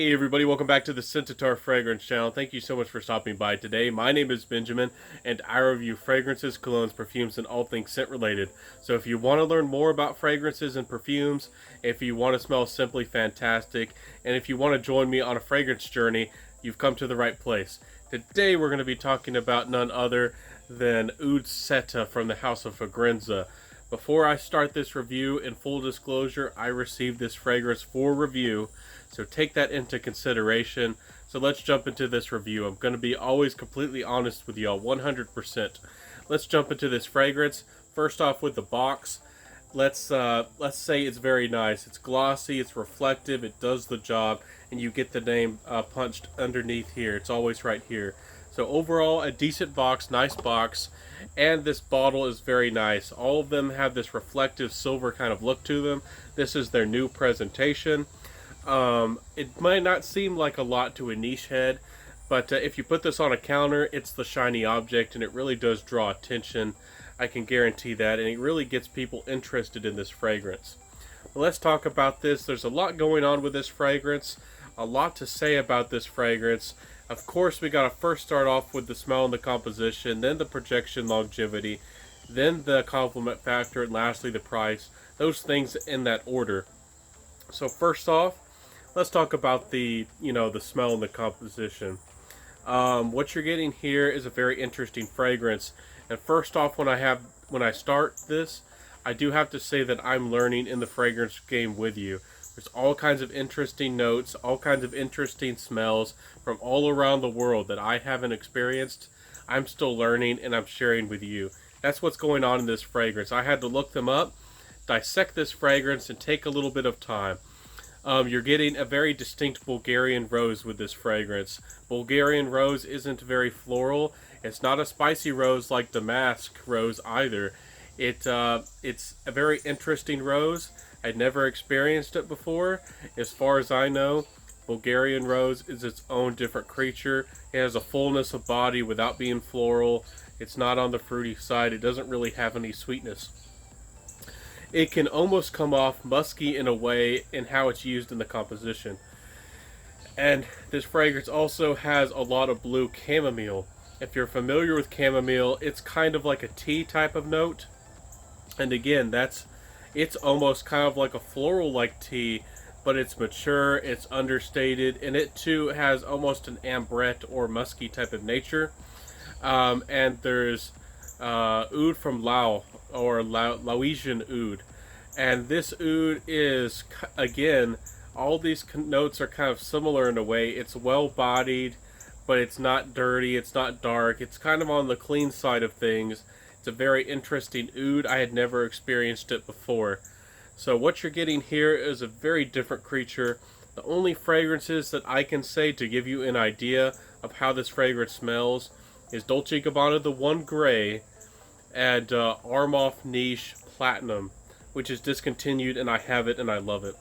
Hey everybody, welcome back to the Centaur Fragrance channel. Thank you so much for stopping by today. My name is Benjamin, and I review fragrances, colognes, perfumes, and all things scent related. So if you want to learn more about fragrances and perfumes, if you want to smell simply fantastic, and if you want to join me on a fragrance journey, you've come to the right place. Today we're going to be talking about none other than Oud Seta from the house of Fragrenza. Before I start this review, in full disclosure, I received this fragrance for review, so take that into consideration. So let's jump into this review. I'm going to be always completely honest with y'all, 100%. Let's jump into this fragrance. First off with the box, let's say it's very nice. It's glossy, it's reflective, it does the job, and you get the name punched underneath here. It's always right here. So overall, a decent box, nice box, and this bottle is very nice. All of them have this reflective silver kind of look to them. This is their new presentation. It might not seem like a lot to a niche head, but if you put this on a counter, it's the shiny object, and it really does draw attention. I can guarantee that, and it really gets people interested in this fragrance. Well, let's talk about this. There's a lot going on with this fragrance, a lot to say about this fragrance. Of course, we gotta first start off with the smell and the composition, then the projection longevity, then the compliment factor, and lastly the price. Those things in that order. So first off, let's talk about the smell and the composition. What you're getting here is a very interesting fragrance. And first off, when I start this, I do have to say that I'm learning in the fragrance game with you. There's all kinds of interesting notes, all kinds of interesting smells from all around the world that I haven't experienced. I'm still learning, and I'm sharing with you. That's what's going on in this fragrance. I had to look them up, dissect this fragrance, and take a little bit of time. You're getting a very distinct Bulgarian rose with this fragrance. Bulgarian rose isn't very floral. It's not a spicy rose like Damask rose either. It's a very interesting rose. I'd never experienced it before. As far as I know, Bulgarian rose is its own different creature. It has a fullness of body without being floral. It's not on the fruity side. It doesn't really have any sweetness. It can almost come off musky in a way in how it's used in the composition. And this fragrance also has a lot of blue chamomile. If you're familiar with chamomile, it's kind of like a tea type of note. And again, it's almost kind of like a floral-like tea, but it's mature, it's understated, and it too has almost an ambrette or musky type of nature. And there's oud from Lao, or Laotian oud. And this oud is, again, all these notes are kind of similar in a way. It's well-bodied, but it's not dirty, it's not dark, it's kind of on the clean side of things. It's a very interesting oud. I had never experienced it before. So what you're getting here is a very different creature. The only fragrances that I can say to give you an idea of how this fragrance smells is Dolce & Gabbana the One Grey and Armaf Niche Platinum, which is discontinued, and I have it and I love it.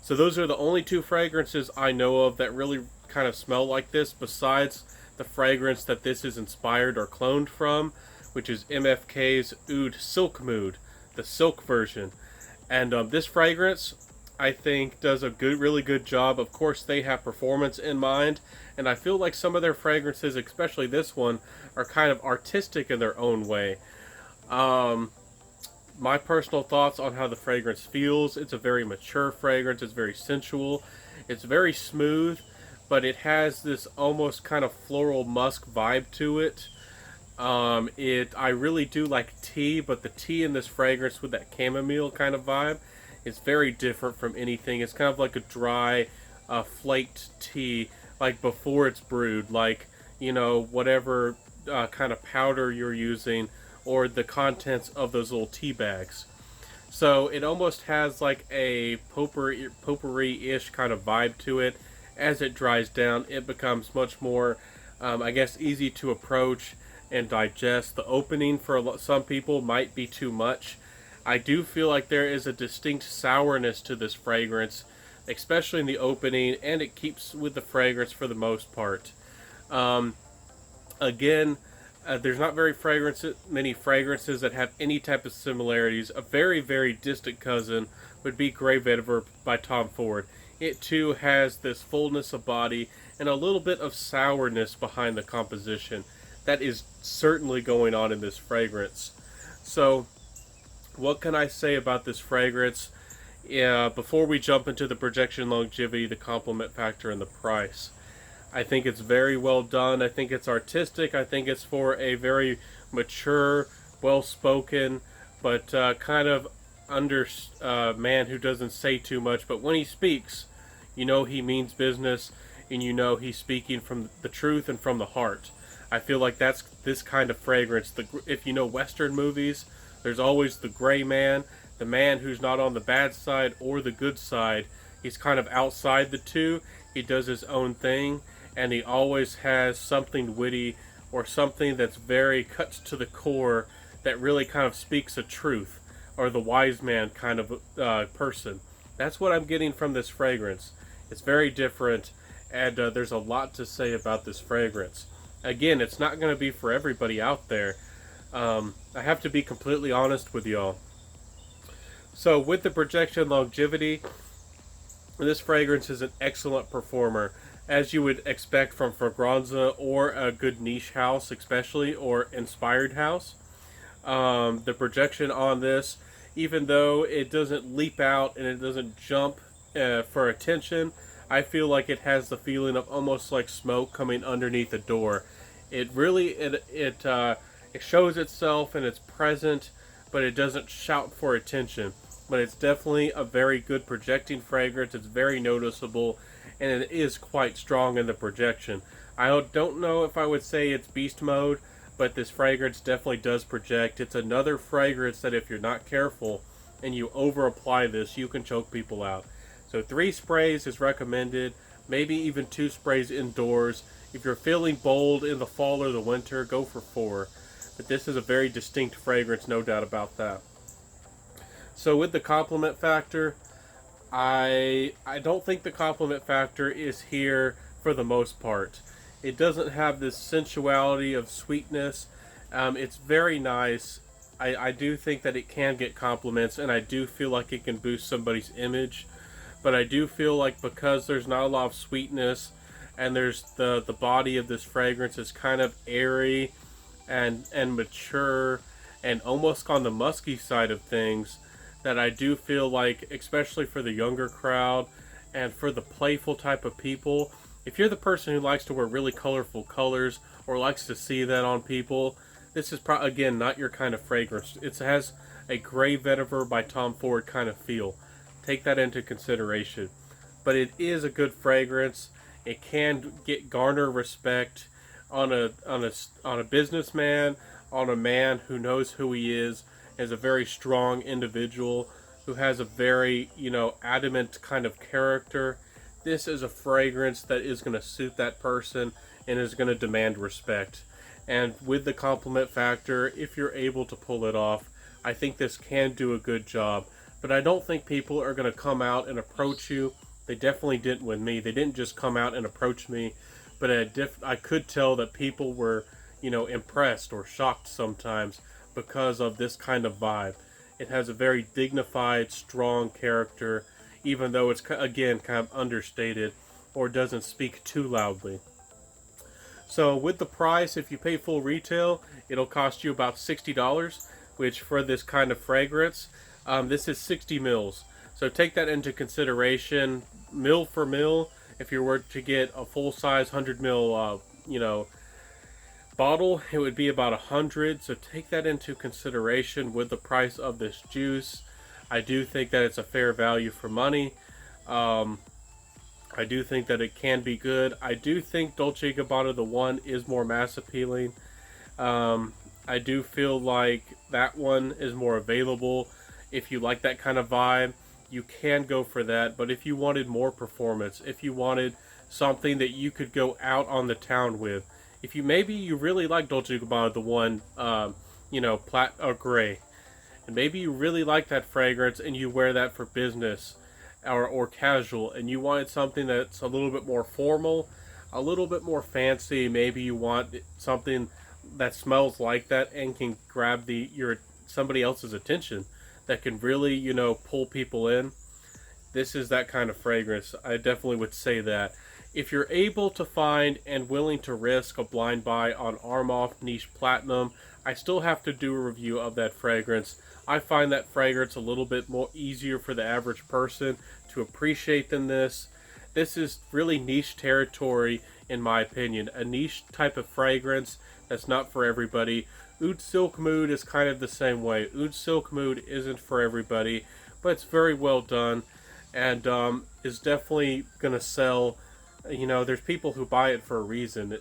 So those are the only two fragrances I know of that really kind of smell like this, besides the fragrance that this is inspired or cloned from, which is MFK's Oud Silk Mood, the silk version. And this fragrance, I think, does a really good job. Of course, they have performance in mind, and I feel like some of their fragrances, especially this one, are kind of artistic in their own way. My personal thoughts on how the fragrance feels: it's a very mature fragrance, it's very sensual, it's very smooth, but it has this almost kind of floral musk vibe to it. I really do like tea, but the tea in this fragrance with that chamomile kind of vibe is very different from anything. It's kind of like a dry, flaked tea, like before it's brewed, like, whatever kind of powder you're using, or the contents of those little tea bags. So it almost has like a potpourri-ish kind of vibe to it. As it dries down, it becomes much more, I guess, easy to approach and digest. The opening for some people might be too much. I do feel like there is a distinct sourness to this fragrance, especially in the opening, and it keeps with the fragrance for the most part. Again, there's not many fragrances that have any type of similarities. A very, very distant cousin would be Grey Vetiver by Tom Ford. it too has this fullness of body and a little bit of sourness behind the composition. That is certainly going on in this fragrance. So, what can I say about this fragrance? Yeah, before we jump into the projection, longevity, the complement factor, and the price. I think it's very well done. I think it's artistic. I think it's for a very mature, well-spoken, but kind of under man who doesn't say too much. But when he speaks, you know he means business, and you know he's speaking from the truth and from the heart. I feel like that's this kind of fragrance. If you know Western movies, there's always the gray man, the man who's not on the bad side or the good side. He's kind of outside the two. He does his own thing, and he always has something witty or something that's very cuts to the core that really kind of speaks a truth, or the wise man kind of person. That's what I'm getting from this fragrance. It's very different, and there's a lot to say about this fragrance. Again, it's not going to be for everybody out there. I have to be completely honest with y'all. So with the projection longevity, this fragrance is an excellent performer, as you would expect from Fragrenza or a good niche house especially, or inspired house. The projection on this, even though it doesn't leap out and it doesn't jump for attention, I feel like it has the feeling of almost like smoke coming underneath a door. It really, it shows itself and it's present, but it doesn't shout for attention. But it's definitely a very good projecting fragrance. It's very noticeable, and it is quite strong in the projection. I don't know if I would say it's beast mode, but this fragrance definitely does project. It's another fragrance that if you're not careful and you over apply this, you can choke people out. So 3 sprays is recommended, maybe even 2 sprays indoors. If you're feeling bold in the fall or the winter, go for 4. But this is a very distinct fragrance, no doubt about that. So with the complement factor, I don't think the complement factor is here for the most part. It doesn't have this sensuality of sweetness. It's very nice. I do think that it can get compliments, and I do feel like it can boost somebody's image. But I do feel like because there's not a lot of sweetness, and there's the body of this fragrance is kind of airy and mature and almost on the musky side of things, that I do feel like, especially for the younger crowd and for the playful type of people, if you're the person who likes to wear really colorful colors or likes to see that on people, this is again not your kind of fragrance. It has a gray vetiver by Tom Ford kind of feel. Take that into consideration. But it is a good fragrance. It can garner respect on a businessman, on a man who knows who he is a very strong individual who has a very, adamant kind of character. This is a fragrance that is going to suit that person and is going to demand respect. And with the compliment factor, if you're able to pull it off, I think this can do a good job. But I don't think people are going to come out and approach you. They definitely didn't with me. They didn't just come out and approach me, but I could tell that people were, impressed or shocked sometimes because of this kind of vibe. It has a very dignified, strong character, even though it's, again, kind of understated or doesn't speak too loudly. So with the price, if you pay full retail, it'll cost you about $60, which for this kind of fragrance, this is 60 mils. So take that into consideration, mil for mil. If you were to get a full-size 100 mil, bottle, it would be about 100. So take that into consideration with the price of this juice. I do think that it's a fair value for money. I do think that it can be good. I do think Dolce & Gabbana the one is more mass appealing. I do feel like that one is more available. If you like that kind of vibe, you can go for that. But if you wanted more performance, if you wanted something that you could go out on the town with, if you really like Dolce & Gabbana the one, plat or gray, and maybe you really like that fragrance and you wear that for business or casual, and you wanted something that's a little bit more formal, a little bit more fancy. Maybe you want something that smells like that and can grab somebody else's attention, that can really pull people in. this is that kind of fragrance. I definitely would say that. If you're able to find and willing to risk a blind buy on Armaf Niche Platinum, I still have to do a review of that fragrance. I find that fragrance a little bit more easier for the average person to appreciate than this. This is really niche territory, in my opinion. A niche type of fragrance that's not for everybody. Oud Silk Mood is kind of the same way. Oud Silk Mood isn't for everybody, but it's very well done, and is definitely going to sell. You know, there's people who buy it for a reason.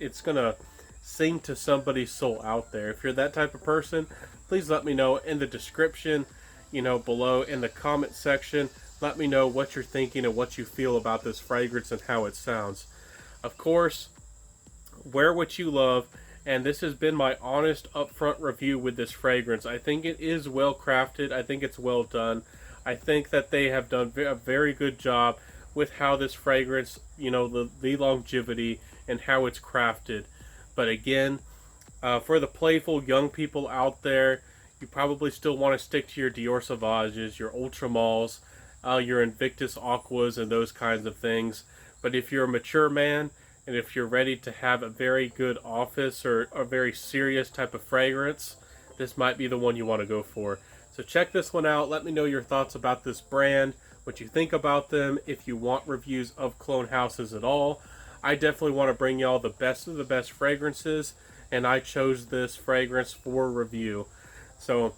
It's going to sing to somebody's soul out there. If you're that type of person, please let me know in the description, below in the comment section. Let me know what you're thinking and what you feel about this fragrance and how it sounds. Of course, wear what you love, and this has been my honest, upfront review with this fragrance. I think it is well crafted. I think it's well done. I think that they have done a very good job with how this fragrance, the longevity and how it's crafted. But again, for the playful young people out there, you probably still want to stick to your Dior Sauvages, your Ultramals, your Invictus Aquas, and those kinds of things. But if you're a mature man, and if you're ready to have a very good office or a very serious type of fragrance, this might be the one you want to go for. So check this one out. Let me know your thoughts about this brand, what you think about them, if you want reviews of cologne houses at all. I definitely want to bring y'all the best of the best fragrances, and I chose this fragrance for review. So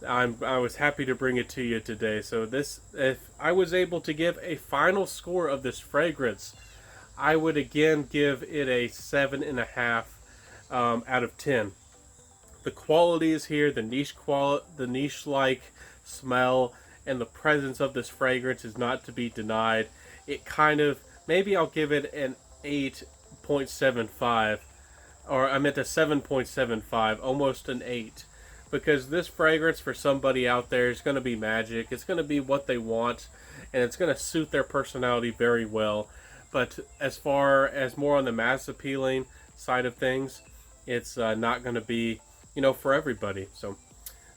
I was happy to bring it to you today. So if I was able to give a final score of this fragrance, I would again give it a 7.5 out of 10. The quality is here, the niche-like smell and the presence of this fragrance is not to be denied. It kind of, maybe I'll give it an 8.75, or I meant a 7.75, almost an 8. Because this fragrance for somebody out there is going to be magic. It's going to be what they want, and it's going to suit their personality very well. But as far as more on the mass appealing side of things, it's not going to be, for everybody. So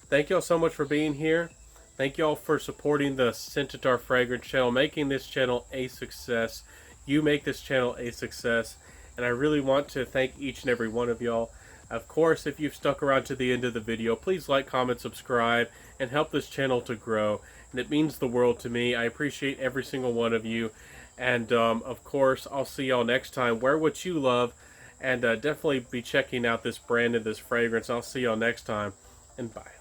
thank y'all so much for being here. Thank y'all for supporting the Scentatar Fragrance channel, making this channel a success. You make this channel a success, and I really want to thank each and every one of y'all. Of course, if you've stuck around to the end of the video, please like, comment, subscribe, and help this channel to grow. And it means the world to me. I appreciate every single one of you. And of course, I'll see y'all next time. Wear what you love, and definitely be checking out this brand and this fragrance. I'll see y'all next time, and bye.